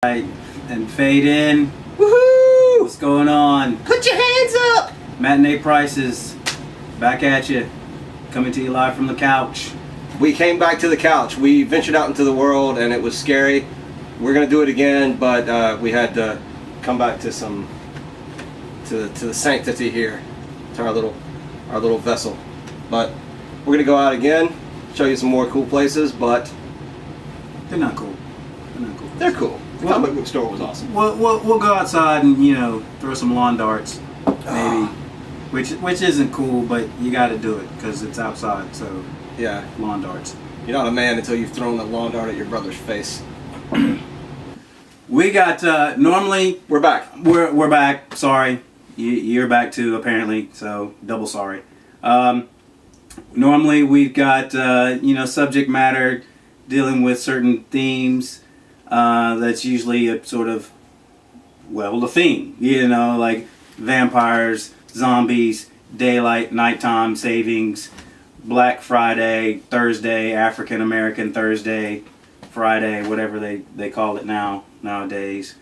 Right, and fade in. Woohoo! What's going on? Put your hands up! Matinee prices. Back at you. Coming to you live from the couch. We came back to the couch. We ventured out into the world and it was scary. We're gonna do it again, but we had to come back to the sanctity here, to our little vessel. But we're gonna go out again, show you some more cool places, but They're not cool. They're not cool. they're cool. The comic book store was awesome. We'll go outside and throw some lawn darts, maybe, which isn't cool, but you got to do it because it's outside. So Yeah, lawn darts. you're not a man until you've thrown a lawn dart at your brother's face. We got normally We're back. we're back. Sorry, you're back too apparently. So double sorry. Normally we've got subject matter dealing with certain themes. That's usually a sort of, the theme, like vampires, zombies, daylight, nighttime savings, Black Friday, Thursday, African American Thursday, Friday, whatever they call it nowadays.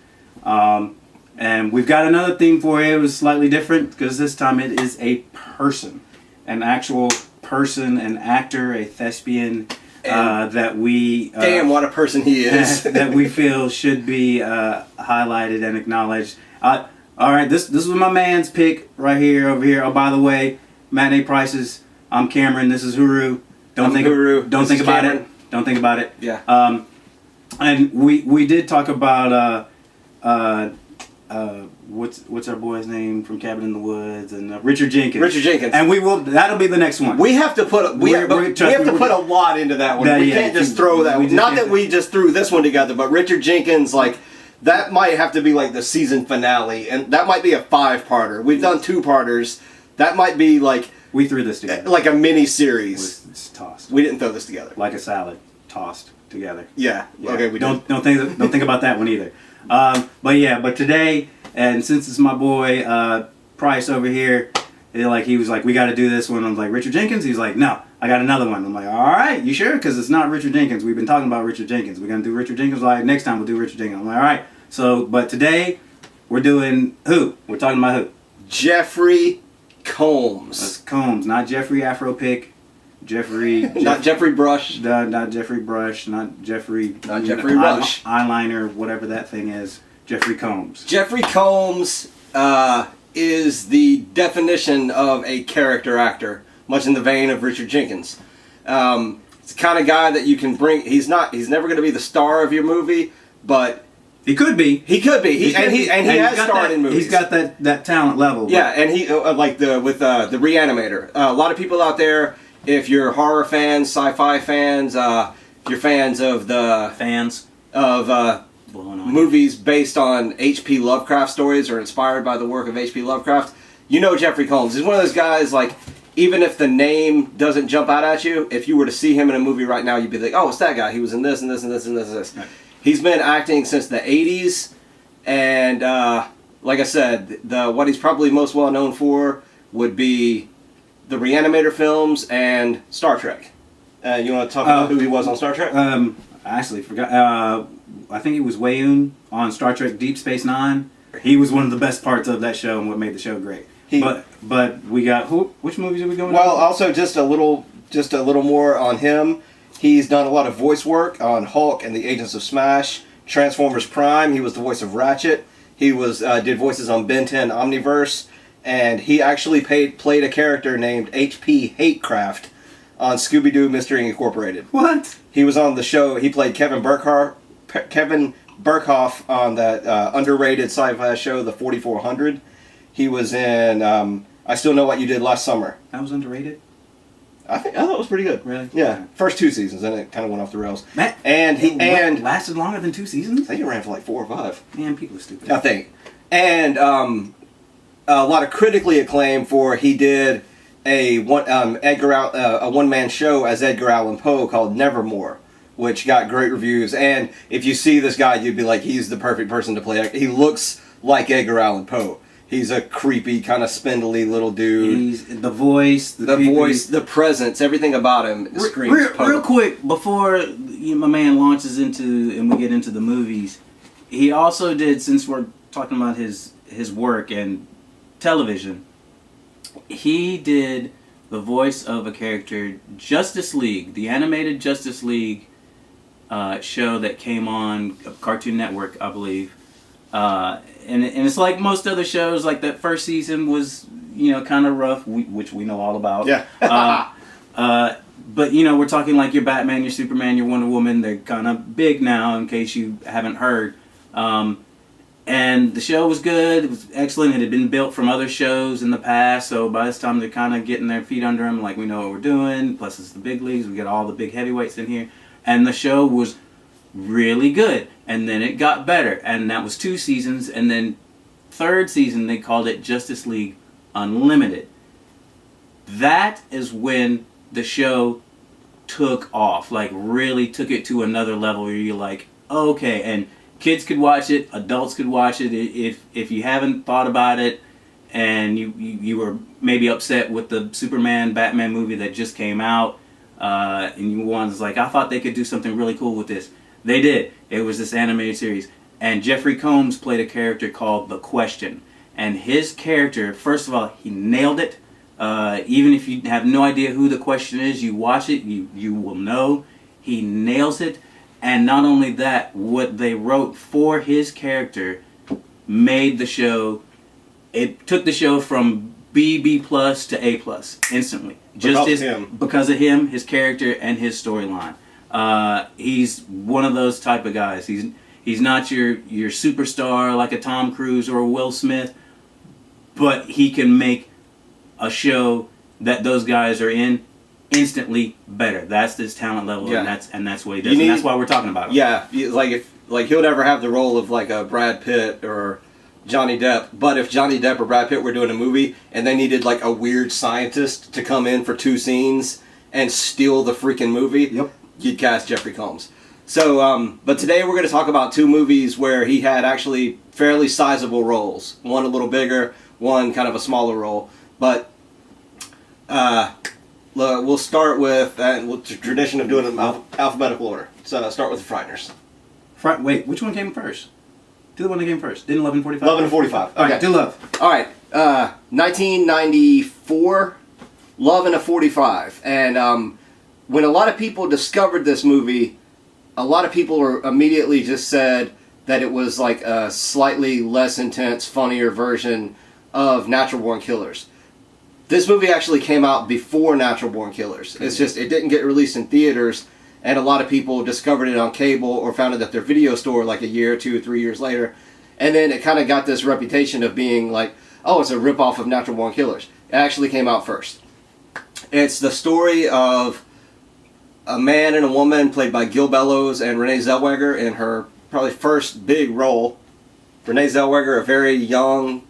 And we've got another theme for you. It was slightly different because this time it is a person, an actual person, an actor, a thespian. That we Damn, what a person he is! that we feel should be highlighted and acknowledged. All right, this was my man's pick right here, over here. Oh, by the way, Matinee prices. I'm Cameron. This is Huru. Don't think about it. Don't think about it. Yeah. And we did talk about what's our boy's name from Cabin in the Woods and Richard Jenkins. Richard Jenkins. And that'll be the next one. We have to put we have to put a lot into that one. We can't just throw that one. Not that we just threw this one together, but Richard Jenkins, that might have to be like the season finale, and that might be a 5-parter. We've done 2-parters. That might be we threw this together. Like a mini series. It's tossed. We didn't throw this together. Like a salad, tossed together. Yeah. Okay. We don't think about that one either. But today, and since it's my boy Price over here, he was like, we got to do this one. I was like, Richard Jenkins. He's like, no, I got another one. I'm like, all right, you sure? Because it's not Richard Jenkins. We've been talking about Richard Jenkins. We're gonna do Richard Jenkins. Next time we'll do Richard Jenkins. I'm like, all right. So, but today we're doing who? We're talking about who? Jeffrey Combs. That's Combs, not Jeffrey Afropick. Not Jeffrey Brush. Not Jeffrey Brush. Not Jeffrey. Not Jeffrey Rush. Eyeliner, whatever that thing is. Jeffrey Combs. Jeffrey Combs is the definition of a character actor, much in the vein of Richard Jenkins. It's the kind of guy that you can bring. He's never going to be the star of your movie, but he could be. He could be. He has starred in movies. He's got that talent level. Yeah, and he with the Reanimator. A lot of people out there, if you're horror fans, sci-fi fans, you're fans of movies based on H.P. Lovecraft stories or inspired by the work of H.P. Lovecraft, Jeffrey Combs. He's one of those guys, even if the name doesn't jump out at you, if you were to see him in a movie right now, you'd be like, oh, it's that guy. He was in this and this and this and this and this. Right. He's been acting since the 80s, and like I said, what he's probably most well known for would be the Reanimator films and Star Trek. You want to talk about who he was on Star Trek? I actually forgot. I think it was Wayoon on Star Trek Deep Space Nine. He was one of the best parts of that show and what made the show great. But we got which movies are we going? Well, also just a little more on him. He's done a lot of voice work on Hulk and the Agents of Smash, Transformers Prime. He was the voice of Ratchet. He did voices on Ben 10 Omniverse, and he actually played a character named H.P. Hatecraft on Scooby-Doo Mystery Incorporated. What? He was on the show. He played Kevin Burkhoff on that underrated sci-fi show, The 4400. He was in I Still Know What You Did Last Summer. That was underrated? I thought it was pretty good. Really? Yeah. First 2 seasons, then it kind of went off the rails. It lasted longer than 2 seasons? I think it ran for 4 or 5. Man, people are stupid. I think. And a lot of critically acclaim for he did a one-man show as Edgar Allan Poe called Nevermore, which got great reviews. And if you see this guy, you'd be like, he's the perfect person to play. He looks like Edgar Allan Poe. He's a creepy, kind of spindly little dude. He's the voice, the presence, everything about him screams. Real quick before my man launches into and we get into the movies, He also did, since we're talking about his work and television, he did the voice of a character, Justice League, the animated Justice League show that came on Cartoon Network, I believe. And it's like most other shows, like that first season was, kind of rough, which we know all about. Yeah. But, we're talking like your Batman, your Superman, your Wonder Woman. They're kind of big now, in case you haven't heard. And the show was good. It was excellent. It had been built from other shows in the past. So by this time, they're kind of getting their feet under them. Like, we know what we're doing. Plus, it's the big leagues. We got all the big heavyweights in here. And the show was really good. And then it got better. And that was 2 seasons. And then third season, they called it Justice League Unlimited. That is when the show took off. Like, really took it to another level where you're like, okay. And kids could watch it, adults could watch it. If you haven't thought about it, and you were maybe upset with the Superman Batman movie that just came out, and you wanted, like, I thought they could do something really cool with this. They did. It was this animated series, and Jeffrey Combs played a character called The Question, and his character, first of all, he nailed it. Even if you have no idea who The Question is, you watch it, you will know. He nails it. And not only that, what they wrote for his character made the show, it took the show from B+ to A+ instantly. Because of him, his character, and his storyline. He's one of those type of guys. He's not your superstar like a Tom Cruise or a Will Smith, but he can make a show that those guys are in instantly better. That's his talent level, and that's what he does. And that's why we're talking about him. Yeah, like he'll never have the role of like a Brad Pitt or Johnny Depp. But if Johnny Depp or Brad Pitt were doing a movie and they needed like a weird scientist to come in for 2 scenes and steal the freaking movie, you'd cast Jeffrey Combs. So, but today we're going to talk about 2 movies where he had actually fairly sizable roles. One a little bigger, one kind of a smaller role. But we'll start with the tradition of doing them alphabetical order. So start with the Frighteners. Wait, which one came first? Do the one that came first. Didn't Love and 45? Love and 45. Okay. All right, do Love. All right. 1994, Love and a 45. And when a lot of people discovered this movie, a lot of people immediately just said that it was like a slightly less intense, funnier version of Natural Born Killers. This movie actually came out before Natural Born Killers. It's just, it didn't get released in theaters, and a lot of people discovered it on cable or found it at their video store like a year, 2 or 3 years later. And then it kind of got this reputation of being like, oh, it's a ripoff of Natural Born Killers. It actually came out first. It's the story of a man and a woman played by Gil Bellows and Renee Zellweger in her probably first big role. Renee Zellweger, a very young,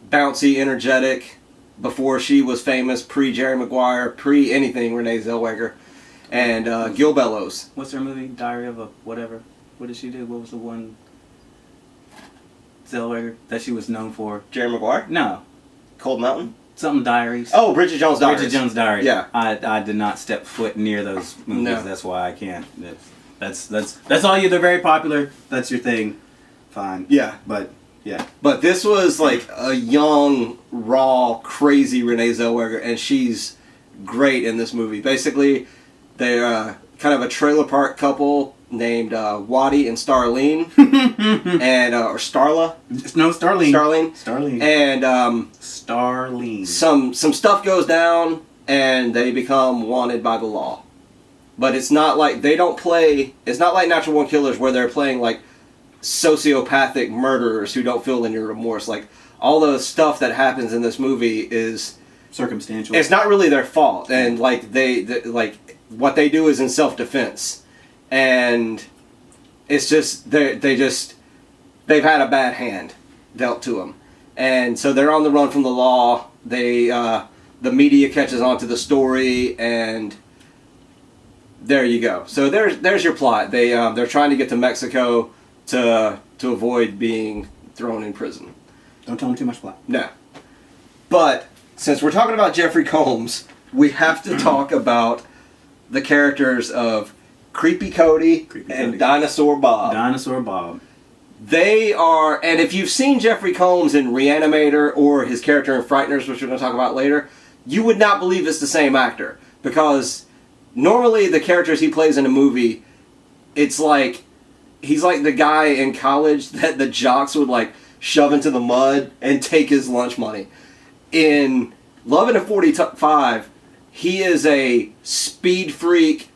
bouncy, energetic, before she was famous, pre-Jerry Maguire, pre-anything Renee Zellweger, and Gil Bellows. What's her movie? Diary of a whatever. What did she do? What was the one Zellweger that she was known for? Jerry Maguire? No. Cold Mountain? Something Diaries. Oh, Bridget Jones' Diaries. Bridget Jones' Diaries. Yeah. I did not step foot near those movies. No. That's why I can't. That's all you. They're very popular. That's your thing. Fine. Yeah. But yeah. But this was like a young, raw, crazy Renee Zellweger, and she's great in this movie. Basically, they're kind of a trailer park couple named Waddy and Starlene, and or Starla. No, Starlene. Starlene. And Starlene. Some stuff goes down, and they become wanted by the law. But it's not like they don't play. It's not like Natural Born Killers where they're playing like sociopathic murderers who don't feel any remorse. Like, all the stuff that happens in this movie is circumstantial. It's not really their fault, and like they like what they do is in self-defense, and it's just they've had a bad hand dealt to them, and so they're on the run from the law. They the media catches on to the story, and there you go. So there's your plot. They're trying to get to Mexico to avoid being thrown in prison. Don't tell them too much plot. No. But since we're talking about Jeffrey Combs, we have to talk about the characters of Creepy Cody and Cody. Dinosaur Bob. Dinosaur Bob. They are, and if you've seen Jeffrey Combs in Reanimator or his character in Frighteners, which we're going to talk about later, you would not believe it's the same actor. Because normally the characters he plays in a movie, it's like, he's like the guy in college that the jocks would like shove into the mud and take his lunch money. In Love and 45, he is a speed freak,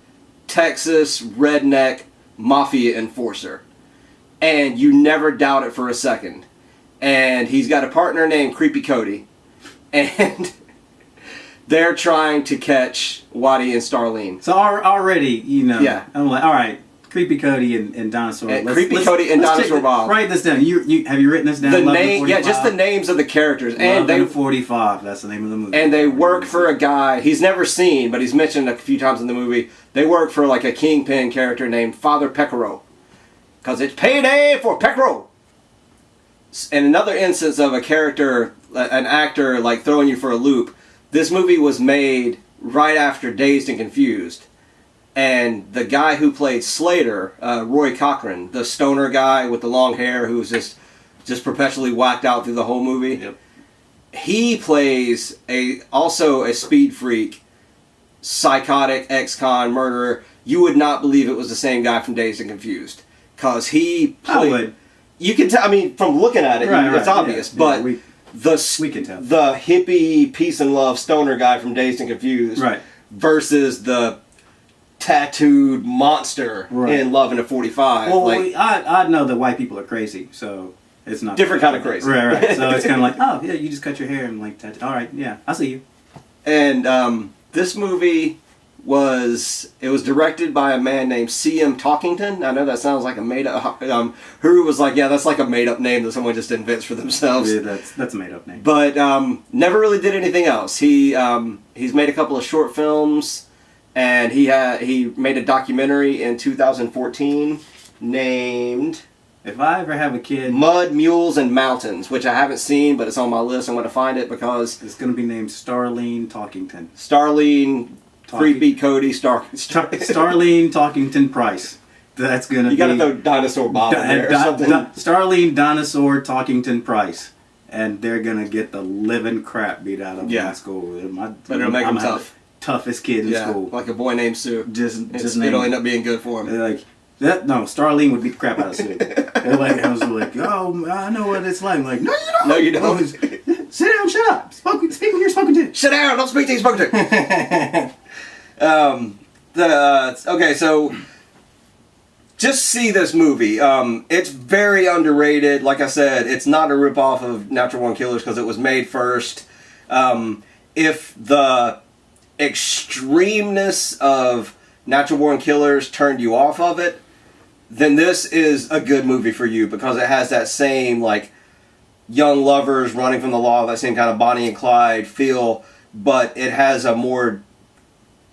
Texas redneck mafia enforcer. And you never doubt it for a second. And he's got a partner named Creepy Cody. And they're trying to catch Waddy and Starlene. So already, you know, Yeah. I'm like, all right, Creepy Cody and Dinosaur. Cody and Dinosaur Bob. Write this down. You have you written this down? The 11 name, yeah, just the names of the characters. And they 45. That's the name of the movie. And they work for a guy he's never seen, but he's mentioned a few times in the movie. They work for like a kingpin character named Father Peccaro. Because it's payday for Peccaro. And another instance of a character, an actor, like throwing you for a loop. This movie was made right after Dazed and Confused. And the guy who played Slater, Roy Cochran, the stoner guy with the long hair who's just perpetually whacked out through the whole movie. Yep. He plays also a speed freak, psychotic ex-con murderer. You would not believe it was the same guy from Dazed and Confused. Because he played... I would. You can tell, I mean, from looking at it, Right, it's obvious. yeah, but we can tell. The hippie, peace and love stoner guy from Dazed and Confused versus the tattooed monster in Love and 45. Well, like, I know that white people are crazy, so it's not... Different kind of crazy. Right. So it's kind of like, oh, yeah, you just cut your hair and like tattoo. All right, yeah, I see you. And this movie was directed by a man named C.M. Talkington. I know that sounds like a made-up... who was like, yeah, that's like a made-up name that someone just invents for themselves. Yeah, that's a made-up name. But never really did anything else. He's made a couple of short films, and he made a documentary in 2014 named... If I ever have a kid... Mud, Mules, and Mountains, which I haven't seen, but it's on my list. I'm going to find it because... It's going to be named Starlene Talkington. Starlene... Creepy Cody Starlene Talkington Price. That's gonna be. You gotta throw Dinosaur Bob in there or something. Starlene Dinosaur Talkington Price, and they're gonna get the living crap beat out of them in school. But it'll make them tough. Toughest kid in school. Like a boy named Sue. It'll end up being good for him. They're like that. No, Starlene would beat the crap out of Sue. They're like, I was like, oh, I know what it's like. I'm like, no, you don't. No, you don't. Sit down. Shut up. Speak when you're spoken to. Sit down. Don't speak to you spoken to. Okay, so just see this movie. It's very underrated. Like I said, it's not a ripoff of Natural Born Killers because it was made first. If the extremeness of Natural Born Killers turned you off of it, then this is a good movie for you because it has that same like young lovers running from the law, that same kind of Bonnie and Clyde feel, but it has a more...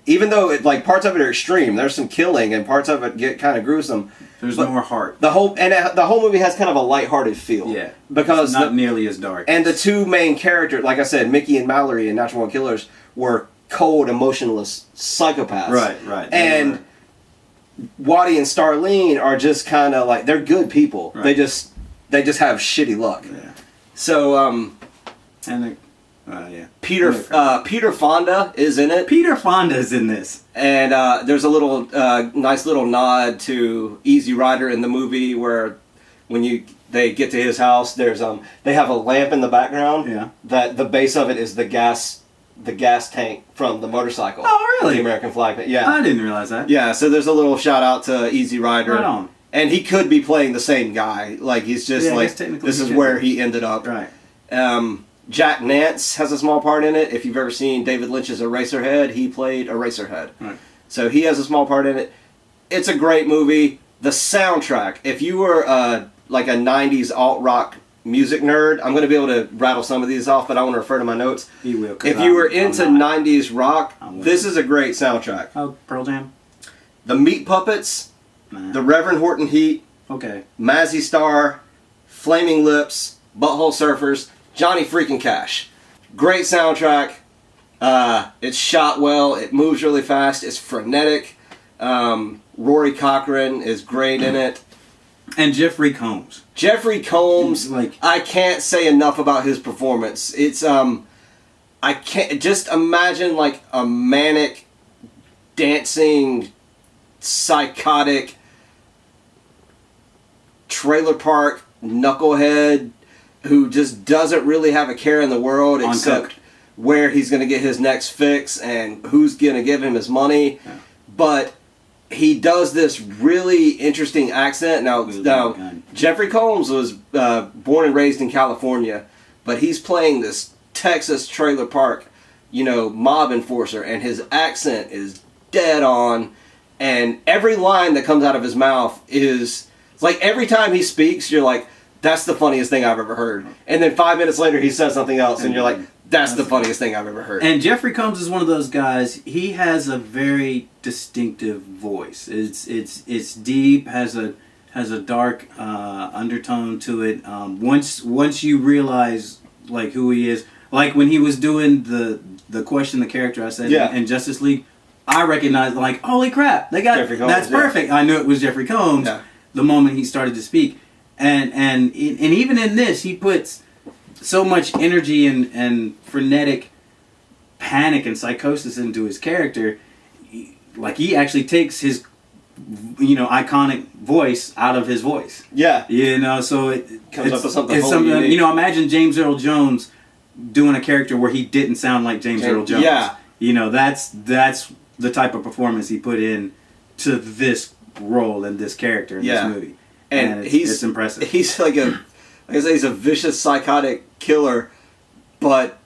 Even though parts of it are extreme, there's some killing and parts of it get kind of gruesome. There's more heart. The whole movie has kind of a lighthearted feel. Yeah, because it's not nearly as dark. And the two main characters, like I said, Mickey and Mallory in Natural Born Killers, were cold, emotionless psychopaths. Right. And Waddy and Starlene are just kind of like, they're good people. Right. They just have shitty luck. Yeah. So Peter Fonda is in it. Peter Fonda is in this. And there's a little nice little nod to Easy Rider in the movie where when they get to his house, there's they have a lamp in the background. Yeah. That the base of it is the gas tank from the motorcycle. Oh, really? The American flag. Yeah. I didn't realize that. Yeah. So there's a little shout out to Easy Rider. Right on. And he could be playing the same guy. Like he's just this is where he ended up. Right. Jack Nance has a small part in it. If you've ever seen David Lynch's Eraserhead, he played Eraserhead. Right. So he has a small part in it. It's a great movie. The soundtrack, if you were like a 90s alt-rock music nerd, I'm going to be able to rattle some of these off, but I want to refer to my notes. You will. If you were into 90s rock, this is a great soundtrack. Oh, Pearl Jam? The Meat Puppets, the Reverend Horton Heat, Mazzy Star, Flaming Lips, Butthole Surfers, Johnny freaking Cash. Great soundtrack. It's shot well. It moves really fast. It's frenetic. Rory Cochrane is great in it. And Jeffrey Combs. Jeffrey Combs, Like, I can't say enough about his performance. It's I can't just imagine like a manic, dancing, psychotic trailer park knucklehead who just doesn't really have a care in the world On except coke. where he's going to get his next fix and who's going to give him his money. Yeah. But he does this really interesting accent. Now Jeffrey Combs was born and raised in California, but he's playing this Texas trailer park, mob enforcer, and his accent is dead on, and every line that comes out of his mouth is like every time he speaks, you're like, that's the funniest thing I've ever heard. And then 5 minutes later, he says something else, and you're like, that's the funniest thing I've ever heard. And Jeffrey Combs is one of those guys. He has a very distinctive voice. It's deep, has a dark undertone to it. Once you realize like who he is, like when he was doing the question, the character I said in Justice League, I recognized like, holy crap, they got Jeffrey Combs, that's perfect. I knew it was Jeffrey Combs the moment he started to speak, and even in this, he puts so much energy and frenetic panic and psychosis into his character. Like he actually takes his iconic voice out of his voice. Yeah. So it comes up with something it's wholly something. unique. Imagine James Earl Jones doing a character where he didn't sound like James Earl Jones. Yeah. That's the type of performance he put in to this role and this character in this movie. And it's impressive. He's like he's a vicious psychotic killer, but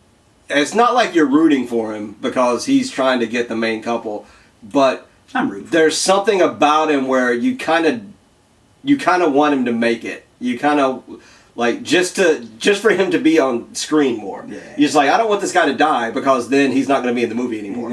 it's not like you're rooting for him because he's trying to get the main couple. But I'm rooting for there's something about him where you kind of want him to make it. You kind of like just for him to be on screen more. Yeah. You're just like, I don't want this guy to die because then he's not going to be in the movie anymore.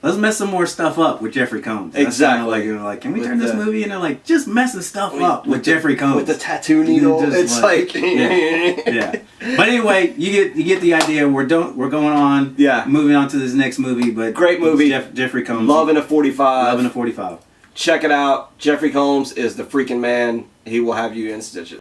Let's mess some more stuff up with Jeffrey Combs. That's Exactly. Like, can we turn this movie into like just messing stuff up with Jeffrey Combs with the tattoo needle? It's like yeah. But anyway, you get the idea. We're going on. Yeah. Moving on to this next movie, but great movie. Jeffrey Combs. Loving a 45. Loving a 45. Check it out. Jeffrey Combs is the freaking man. He will have you in stitches.